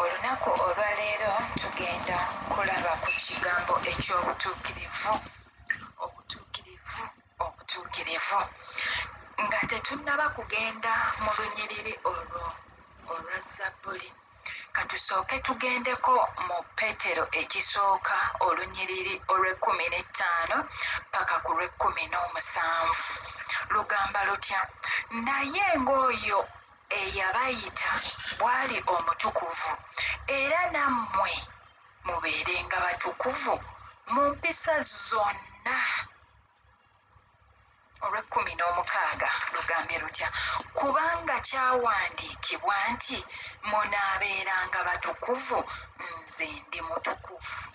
Olunaku olwaleero tugenda kulaba ku kigambo obutuukirivu nga tetunnaba kugenda mu lunyiriri olwo olwa Zabbuli. Katusooke tugendeko mu Peetero ekisooka olunyiriri olw'15 paka ku lw'17. Lugamba lutya: naye ng'oyo eyabayita bw'ali omutukuvu, era nammwe mubeerenga batukuvu mu mpisa zonna. Olw'16 lugambye lutya: kubanga kyawandiikibwa nti munaabeeranga batukuvu, nze ndi mutukuvu.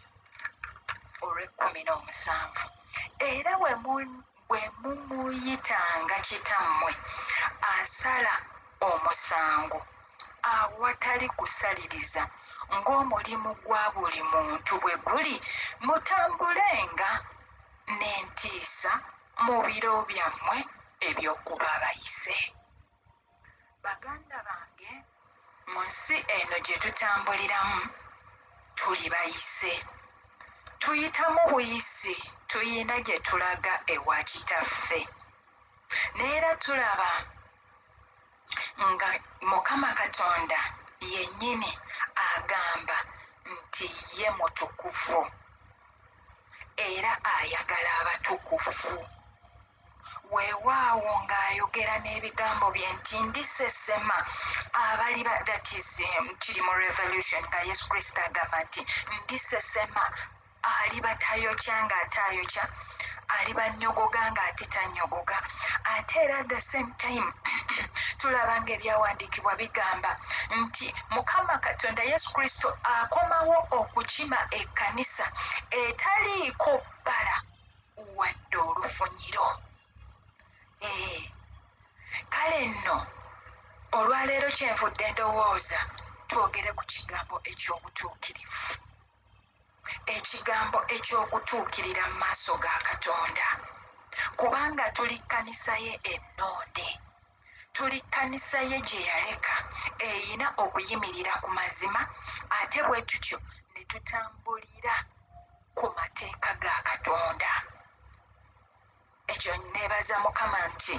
Olw'17 era bwe mumuyitanga kitammwe asala omusango awatali kusaliriza, ng'omulimu gwa buli muntu bwe guli, mutambulenga n'entiisa mu biro byammwe eby'okuba abayise. Baganda bange, mu nsi eno gye tutambuliramu tuli bayise. Tuyitamu buyisi, tuyina gye tulaga ewa kitaffe. Neera tulaba nga Mukama Katonda yennyini agamba nti ye mutukuvu era ayagala abatukuvu. Weewaawo ng'ayogera n'ebigambo bye nti ndisesema abali kiri mu Revolution nga Yesu Kristo agamba nti ndisesema aliba tayokya ng'ate ayokya, aliba nnyogoga ng'ate tannyogoga. Ate era at the same time tulaba ng'ebyawandiikibwa bigamba nti Mukama Katonda Yesu Kristo akomawo okukima ekkanisa etaliiko bbala wadde olufunyiro. Kale nno olwaleero kyenvudde ndowooza twogere ku kigambo eky'obutuukirivu, ekigambo eky'okutuukirira mu maaso ga Katonda, kubanga tuli kkanisa ye ennonde, tuli kkanisa ye gye yaleka eyina okuyimirira ku mazima, ate bwe tutyo ne tutambulira ku mateeka ga Katonda. Ekyo neebaza Mukama nti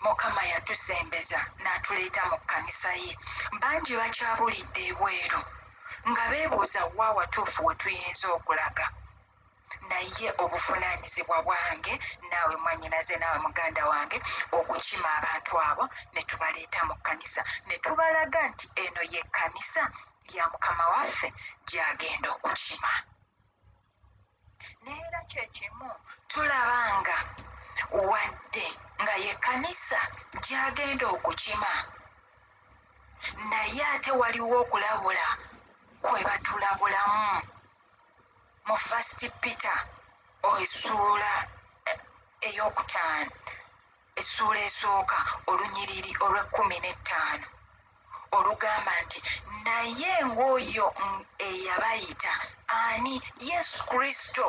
Mukama yatusembeza n'atuleeta mu kkanisa ye. Bangi bakyabulidde ebweru nga beebuuza wa watuufu we tuyinza okulaga. Naye obuvunaanyizibwa bwange, naawe mwannyinaze, naawe muganda wange, okukima abantu abo ne tubaleeta mu kkanisa ne tubalaga nti eno ye kkanisa ya Mukama waffe gy'agenda okukima. Neera kyekimu tulaba nga wadde nga ye kkanisa gy'agenda okukima, naye ate waliwo okulabula kwe batulabulamu. Mu 1 Peter essuula ey'okutaano, essuula esooka olunyiriri olw'15 olugamba nti naye ng'oyo eyabayita ani? Yesu Kristo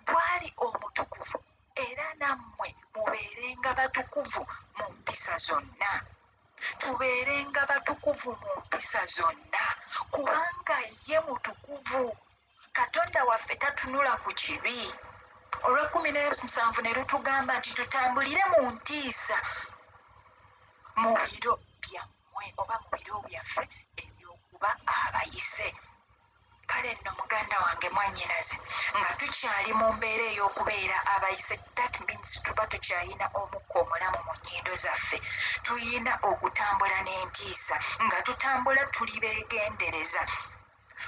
bw'ali omutukuvu, era nammwe mubeerenga batukuvu mu mpisa zonna. Tubeerenga batukuvu mu mpisa zonna kubanga ye mutukuvu. Katonda waffe tatunula ku kibi. Olw'17 ne lutugamba nti tutambulire mu ntiisa mu biro byammwe oba mu biro byaffe eby'okuba abayise. Kale nno muganda wange mwannyinaze, nga tukyali mu mbeera ey'okubeera abayise, that means tuba tukyalina omukka omulamu mu nnyindo zaffe. Tuyina okutambula n'entiisa, nga tutambula tuli beegendereza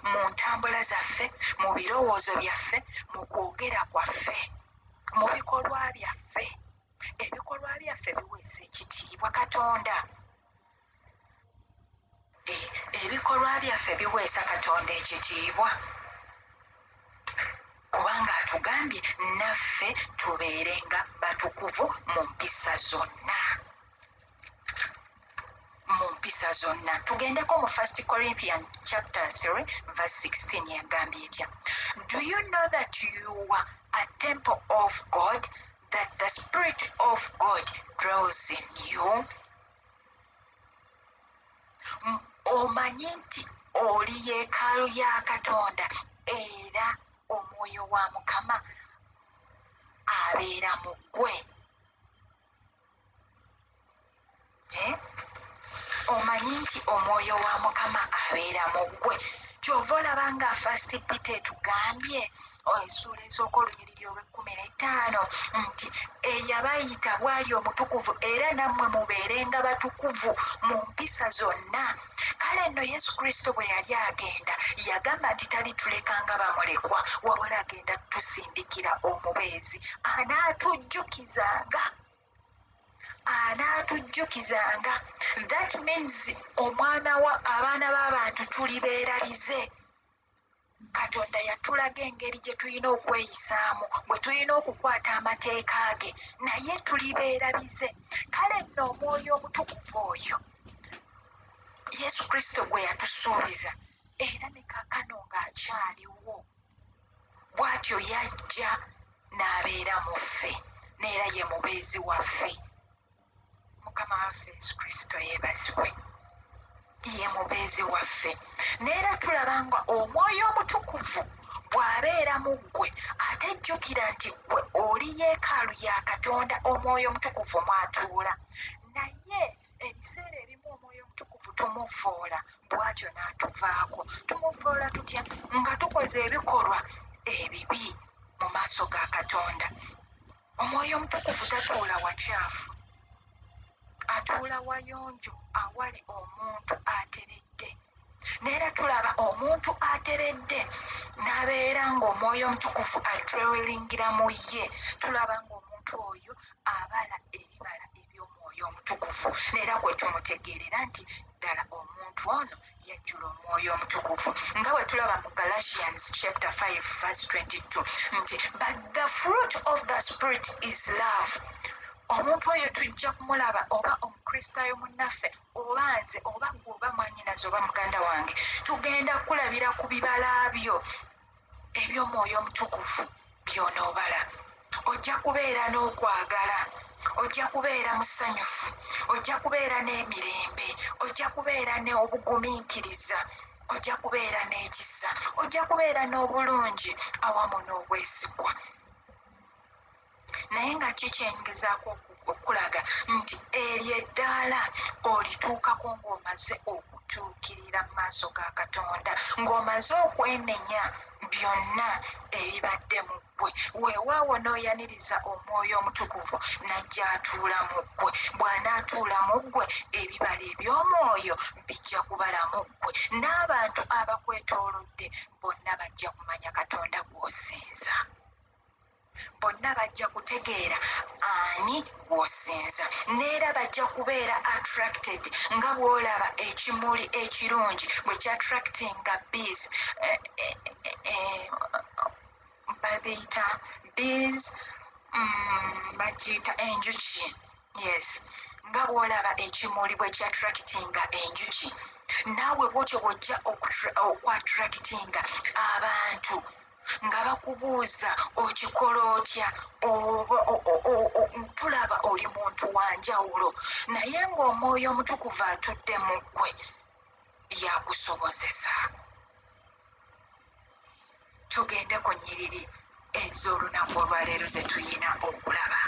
mu ntambula zaffe, mu birowoozo byaffe, mu kwogera kwaffe, mu bikolwa byaffe. Ebikolwa byaffe biweesa ekitiibwa Katonda. Ebikolwa byaffe biweesa Katonda ekitiibwa kubanga atugambye naffe tubeerenga batukuvu mu mpisa zonna. Mu mpisa zonna tugendeko mu 1 Corinthians chapter 3 verse 16 yagambye etya: Do you know that you are a temple of God, that the Spirit of God dwells in you? omanyi nti oli yeekaalu ya Katonda era omwoyo wa Mukama abeera mu ggwe. Omanyi nti omwoyo wa Mukama abeera mu ggwe. Kyova olaba nga First Peter etugambye essuula esooka olunyiriri olw'15 nti eyabayita bw'ali omutukuvu era nammwe mubeerenga batukuvu mu mpisa zonna. Kale nno Yesu Kristo bwe yali agenda yagamba nti talituleka nga bamulekwa, wabula agenda tusindikira omubeezi anaatujjukizanga. That means abaana b'abantu tuli beerabize. Katonda yatulaga engeri gye tulina okweyisaamu, bwe tulina okukwata amateeka ge, naye tuli beerabize. Kale nno omwoyo omutukuvu oyo Yesu Kristo gwe yatusuubiza era ne kaakano ng'akyaliwo, bw'atyo yajja n'abeera mu ffe n'era ye mubeezi waffe. Mukama waffe Yesu Kristo yeebazibwe, ye mubeezi waffe. Neera tulaba nga omwoyo omutukuvu bw'abeera mu ggwe, ate jjukira nti ggwe oli yeekaalu ya Katonda, omwoyo omutukuvu mw'atuula. Naye ebiseera ebimu omwoyo omutukuvu tumuvvoola, bw'atyo n'atuvaako. Tumuvvoola tutya? Nga tukoze ebikolwa ebibi mu maaso ga Katonda. Omwoyo omutukuvu tatuula wakyafu, atuula wayonjo awali omuntu ateredde. Neera tulaba omuntu ateredde n'abeera ng'omwoyo omutukuvu atwewelingira mu ye, tulaba ng'omuntu oyo abala ebibala eby'omwoyo omutukuvu, neera gwe tumutegeerera nti ddala omuntu ono yajjula omwoyo omutukuvu. Nga bwe tulaba mu Galatians chapter 5 verse 22 nti but the fruit of the spirit is love. Omuntu oyo tujja kumulaba, oba omukristaayo munnaffe, oba nze, oba gwe, oba mwannyinaze, oba muganda wange, tugenda kulabira ku bibala byo eby'omwoyo omutukuvu by'onoobala. Ojja kubeera n'okwagala, ojja kubeera musanyufu, ojja kubeera n'emirembe, ojja kubeera n'obugumiikiriza, ojja kubeera n'ekisa, ojja kubeera n'obulungi awamu n'obwesigwa. Naye nga kikyengezaako okulaga nti eryo eddaala olituukako ng'omaze okutuukirira mu maaso ga Katonda, ng'omaze okwenenya byonna ebibadde mu ggwe. Weewaawo n'oyaniriza omwoyo omutukuvu n'ajja atuula mu ggwe. Bw'anaatuula mu ggwe, ebibala eby'omwoyo bijja kubala mu ggwe, n'abantu abakwetoolodde bonna bajja kumanya Katonda gw'osinza. Bonna bajja kutegeera ani gw'osinza, neera bajja kubeera attracted nga bw'olaba ekimuli ekirungi bwe kyattractinga bees, babiyita bees, bagiyita enjuki. Yes, nga bw'olaba ekimuli bwe kyattractinga enjuki, naawe bw'otyo bw'ojja okwatractinga abantu nga bakubuuza okikola otya, tulaba oli muntu wa njawulo, naye ng'omwoyo omutukuvu atudde mu ggwe yakusobozesa. Tugende ku nnyiriri ez'olunaku olwaleero ze tuyina okulaba.